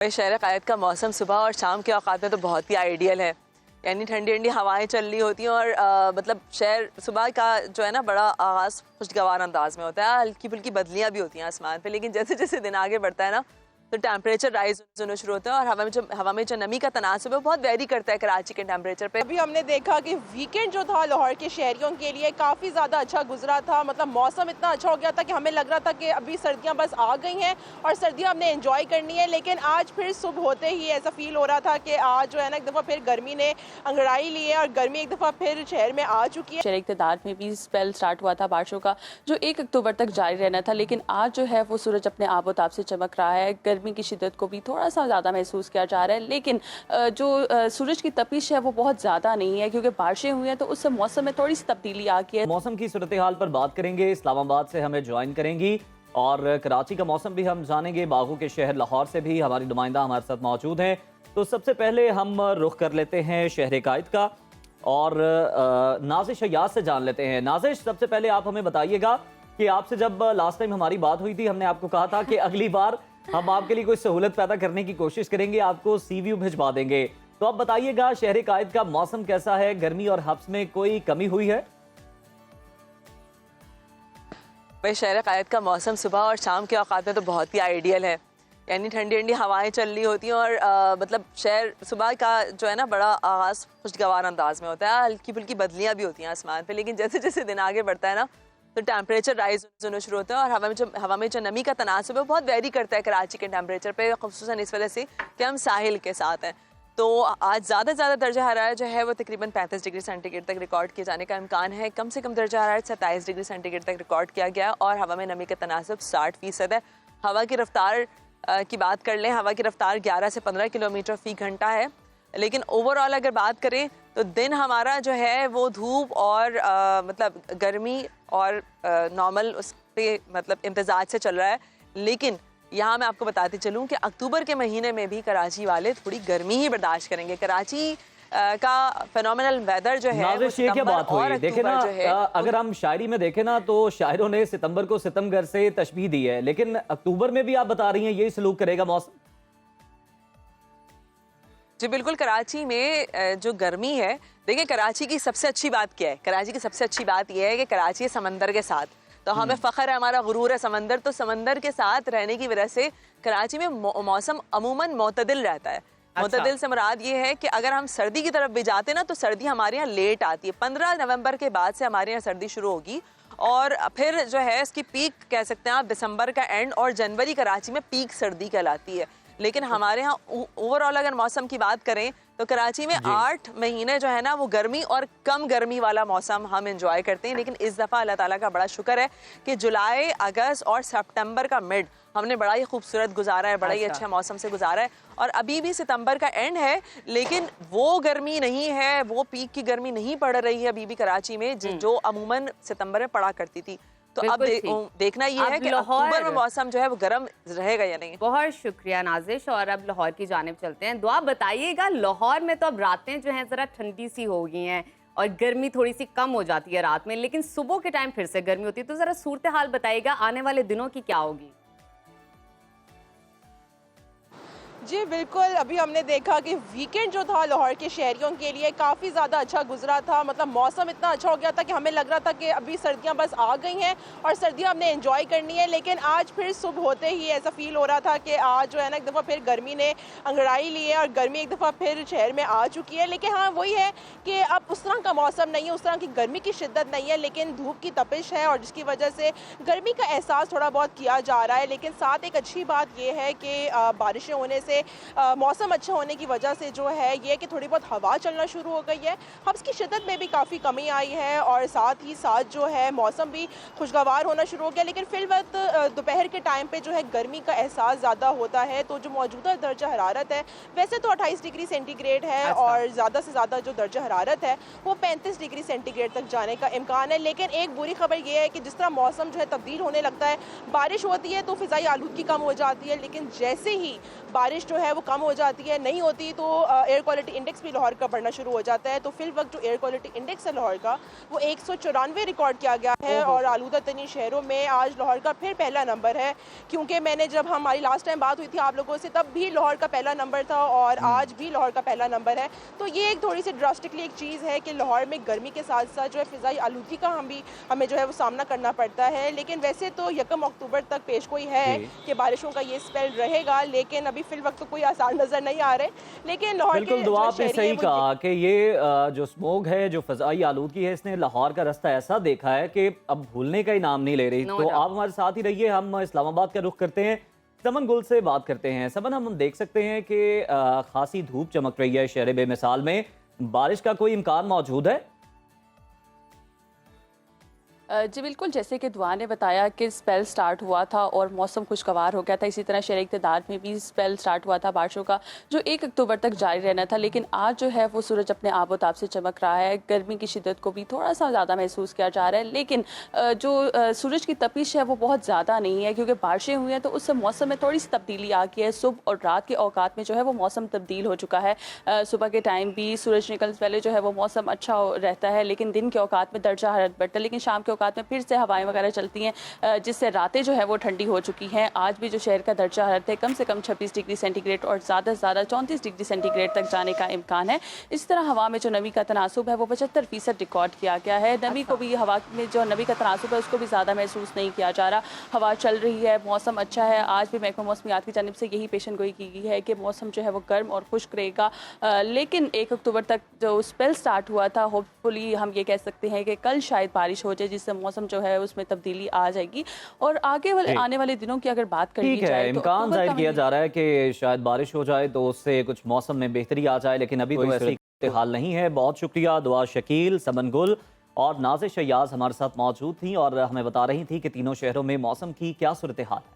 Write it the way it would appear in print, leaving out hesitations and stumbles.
शहर क़ायद का मौसम सुबह और शाम के औकात में तो बहुत ही आइडियल है। यानी ठंडी ठंडी हवाएं चल रही होती हैं और मतलब शहर सुबह का जो है ना बड़ा आगाज़ खुशगवार अंदाज में होता है। हल्की फुल्की बदलियाँ भी होती हैं आसमान पे, लेकिन जैसे जैसे दिन आगे बढ़ता है ना तो टेम्परेचर राइज होना शुरू होता है और हवा में जो नमी का तनासुब है वो बहुत वेरी करता है कराची के टेम्परेचर पे। अभी हमने देखा कि वीकेंड जो था लाहौर के शहरियों के लिए काफ़ी ज़्यादा अच्छा गुजरा था। मतलब मौसम इतना अच्छा हो गया था कि हमें लग रहा था कि अभी सर्दियां बस आ गई हैं और सर्दियां हमने एंजॉय करनी है। लेकिन आज फिर सुबह होते ही ऐसा फील हो रहा था कि आज जो है ना एक दफ़ा फिर गर्मी ने अंगड़ाई ली है और गर्मी एक दफ़ा फिर शहर में आ चुकी है। शहर इक़्तिदार में भी स्पेल स्टार्ट हुआ था बारिशों का जो 1 अक्टूबर तक जारी रहना था, लेकिन आज जो है वो सूरज अपने आबोताब से चमक रहा है। गर्मी की शिद्दत को भी थोड़ा सा ज़्यादा महसूस किया जा रहा है, लेकिन जो सूरज की तपिश है वो बहुत ज़्यादा नहीं है क्योंकि बारिशें हुई हैं तो उससे मौसम में थोड़ी सी तब्दीली आ गई है। मौसम की सूरत हाल पर बात करेंगे, इस्लामाबाद से हमें ज्वाइन करेंगी और कराची का मौसम भी हम जानेंगे। बागों के शहर लाहौर से भी हमारी नुमाइंदा हमारे साथ मौजूद हैं। तो सबसे पहले हम रुख कर लेते हैं शहर क़ायद का और नाज़िश अय्याज से जान लेते हैं। नाज़िश, सबसे पहले आप हमें बताइएगा कि आपसे जब लास्ट टाइम हमारी बात हुई थी हमने आपको कहा था कि अगली बार हम आपके लिए कोई सहूलत पैदा करने की कोशिश करेंगे, आपको सी-व्यू भिजवा देंगे। तो आप बताइएगा शहर क़ायद का मौसम कैसा है, गर्मी और हब्स में कोई कमी हुई है? भाई शहर क़ायद का मौसम सुबह और शाम के औकात में तो बहुत ही आइडियल है। यानी ठंडी ठंडी हवाएं चल रही होती हैं और मतलब शहर सुबह का जो है ना बड़ा आगाज़ खुशगवार अंदाज में होता है। हल्की फुल्की बदलियाँ भी होती हैं आसमान पे, लेकिन जैसे जैसे दिन आगे बढ़ता है ना तो टेम्परेचर राइज होना शुरू होता है और हवा में जो नमी का तनासुब है वो बहुत वेरी करता है कराची के टेम्परेचर पे, ख़ुसूसन इस वजह से कि हम साहिल के साथ हैं। तो आज ज़्यादा से ज़्यादा दर्जा हरारत जो है वो तकरीबन 35 डिग्री सेंटीग्रेड तक रिकॉर्ड किए जाने का इम्कान है। कम से कम दर्जा हरारत 27 डिग्री सेंटीग्रेड तक रिकॉर्ड किया गया और हवा में नमी का तनासुब 60% है। हवा की रफ्तार की बात कर लें, हवा की रफ्तार 11 से 15 किलोमीटर फ़ी घंटा है। लेकिन ओवरऑल अगर बात करें तो दिन हमारा जो है वो धूप और मतलब गर्मी और नॉर्मल उस पर मतलब इम्तजाज से चल रहा है। लेकिन यहाँ मैं आपको बताती चलूँ कि अक्टूबर के महीने में भी कराची वाले थोड़ी गर्मी ही बर्दाश्त करेंगे। कराची का फेनोमिनल वेदर जो है वो ये क्या बात हुई? देखे ना, अगर हम शायरी में देखें ना तो शायरों ने सितंबर को सितमगर से तशबीह दी है, लेकिन अक्टूबर में भी आप बता रही हैं यही सलूक करेगा मौसम? जी बिल्कुल, कराची में जो गर्मी है, देखिए कराची की सबसे अच्छी बात क्या है? कराची की सबसे अच्छी बात यह है कि कराची है समंदर के साथ, तो हमें फ़ख्र है, हमारा गुरूर है समंदर। तो समंदर के साथ रहने की वजह से कराची में मौसम अमूमन मोतदिल रहता है। मोतदिल से मुराद ये है कि अगर हम सर्दी की तरफ भी जाते ना तो सर्दी हमारे यहाँ लेट आती है। 15 नवंबर के बाद से हमारे यहाँ सर्दी शुरू होगी और फिर जो है इसकी पीक कह सकते हैं आप दिसंबर का एंड और जनवरी कराची में पीक सर्दी कहलाती है। लेकिन हमारे यहाँ ओवरऑल अगर मौसम की बात करें तो कराची में 8 महीने जो है ना वो गर्मी और कम गर्मी वाला मौसम हम एंजॉय करते हैं। लेकिन इस दफ़ा अल्लाह ताला का बड़ा शुक्र है कि जुलाई, अगस्त और सितंबर का मिड हमने बड़ा ही खूबसूरत गुजारा है, बड़ा ही अच्छा मौसम से गुजारा है। और अभी भी सितंबर का एंड है, लेकिन वो गर्मी नहीं है, वो पीक की गर्मी नहीं पड़ रही है अभी भी कराची में जो अमूमन सितंबर में पड़ा करती थी। तो अब देखना ये है कि अक्टूबर में मौसम जो है वो गर्म रहेगा या नहीं। बहुत शुक्रिया नाज़िश। और अब लाहौर की जानिब चलते हैं। दुआ बताइएगा, लाहौर में तो अब रातें जो हैं ज़रा ठंडी सी हो गई हैं और गर्मी थोड़ी सी कम हो जाती है रात में, लेकिन सुबह के टाइम फिर से गर्मी होती है। तो ज़रा सूरत हाल बताइएगा आने वाले दिनों की क्या होगी? जी बिल्कुल, अभी हमने देखा कि वीकेंड जो था लाहौर के शहरियों के लिए काफ़ी ज़्यादा अच्छा गुजरा था। मतलब मौसम इतना अच्छा हो गया था कि हमें लग रहा था कि अभी सर्दियां बस आ गई हैं और सर्दियां हमने एंजॉय करनी है। लेकिन आज फिर सुबह होते ही ऐसा फील हो रहा था कि आज जो है ना एक दफ़ा फिर गर्मी ने अंगड़ाई ली है और गर्मी एक दफ़ा फिर शहर में आ चुकी है। लेकिन हाँ, वही है कि अब उस तरह का मौसम नहीं है, उस तरह की गर्मी की शिद्दत नहीं है, लेकिन धूप की तपिश है और जिसकी वजह से गर्मी का एहसास थोड़ा बहुत किया जा रहा है। लेकिन साथ एक अच्छी बात यह है कि बारिशें होने से मौसम अच्छा होने की वजह से जो है ये कि थोड़ी बहुत हवा चलना शुरू हो गई है। हब्स की शिद्दत में भी काफ़ी कमी आई है और साथ ही साथ जो है मौसम भी खुशगवार होना शुरू हो गया। लेकिन फिलवक्त दोपहर के टाइम पे जो है गर्मी का एहसास ज़्यादा होता है। तो जो मौजूदा दर्जा हरारत है वैसे तो 28 डिग्री सेंटीग्रेड है और ज़्यादा से ज़्यादा जो दर्जा हरारत है वो 35 डिग्री सेंटीग्रेड तक जाने का इम्कान है। लेकिन एक बुरी खबर ये है कि जिस तरह मौसम जो है तब्दील होने लगता है, बारिश होती है तो फ़िज़ाई आलूदगी कम हो जाती है, लेकिन जैसे ही बारिश बारिश जो है वो कम हो जाती है, नहीं होती तो एयर क्वालिटी इंडेक्स भी लाहौर का बढ़ना शुरू हो जाता है। तो फिल वक्त जो एयर क्वालिटी इंडेक्स है लाहौर का वो 194 रिकॉर्ड किया गया है और आलूदा तरीन शहरों में आज लाहौर का फिर पहला नंबर है। क्योंकि मैंने जब हमारी लास्ट टाइम बात हुई थी आप लोगों से तब भी लाहौर का पहला नंबर था और आज भी लाहौर का पहला नंबर है। तो ये एक थोड़ी सी ड्रास्टिकली एक चीज़ है कि लाहौर में गर्मी के साथ साथ जो है फ़िज़ाई आलूदगी का हमें जो है वो सामना करना पड़ता है। लेकिन वैसे तो 1 अक्टूबर तक पेशगोई है कि बारिशों का ये स्पेल रहेगा, लेकिन अभी फिल वक्त तो कोई आसान नज़र नहीं आ रहे। लेकिन लाहौर के बिल्कुल, दुआ आपने सही कहा कि ये जो स्मोग है, जो फ़ज़ाई आलूदगी है, इसने लाहौर का रास्ता ऐसा देखा है कि अब भूलने का ही नाम नहीं ले रही। तो आप हमारे साथ ही रहिए, हम इस्लामाबाद का रुख करते हैं, समन गुल से बात करते हैं। समन, हम देख सकते हैं कि खासी धूप चमक रही है शहर बेमिसाल में, बारिश का कोई इम्कान मौजूद है? जी बिल्कुल, जैसे कि दुआ ने बताया कि स्पेल स्टार्ट हुआ था और मौसम खुशगवार हो गया था, इसी तरह शहर इक़्तिदार में भी स्पेल स्टार्ट हुआ था बारिशों का, जो 1 अक्टूबर तक जारी रहना था। लेकिन आज जो है वो सूरज अपने आबोताब से चमक रहा है, गर्मी की शिद्दत को भी थोड़ा सा ज़्यादा महसूस किया जा रहा है। लेकिन जो सूरज की तपिश है वो बहुत ज़्यादा नहीं है, क्योंकि बारिशें हुई हैं तो उससे मौसम में थोड़ी सी तब्दीली आ गई है। सुबह और रात के औकात में जो है वो मौसम तब्दील हो चुका है। सुबह के टाइम भी सूरज निकलने से पहले जो है वो मौसम अच्छा रहता है, लेकिन दिन के औकात में दर्जा हरारत बढ़ता है। लेकिन शाम के औकात में फिर से हवाएं वगैरह चलती हैं, जिससे रातें जो है वो ठंडी हो चुकी हैं। आज भी जो शहर का दर्जा हरारत है कम से कम 26 डिग्री सेंटीग्रेड और ज़्यादा से ज़्यादा 34 डिग्री सेंटीग्रेड तक जाने का इम्कान है। इस तरह हवा में जो नमी का तनासुब है वो 75% रिकॉर्ड किया गया है। नमी को भी, हवा में जो नमी का तनासुब है उसको भी ज़्यादा महसूस नहीं किया जा रहा। हवा चल रही है, मौसम अच्छा है। आज भी महकमा मौसमियात की जानिब से यही पेशन गोई की गई है कि मौसम जो है वो गर्म और खुश्क रहेगा। लेकिन 1 अक्टूबर तक जो स्पेल स्टार्ट हुआ था, होपफुली हम ये कह सकते हैं कि कल शायद बारिश हो जाए, जिससे मौसम जो है उसमें तब्दीली आ जाएगी। और आगे वाले आने वाले दिनों की अगर बात करी जाए तो इम्कान जाहिर किया जा रहा है कि शायद बारिश हो जाए तो उससे कुछ मौसम में बेहतरी आ जाए, लेकिन अभी तो ऐसी हाल नहीं है। बहुत शुक्रिया दुआ शकील, समन गुल और नाज़िश शयाज हमारे साथ मौजूद थी और हमें बता रही थी कि तीनों शहरों में मौसम की क्या सूरत हाल है।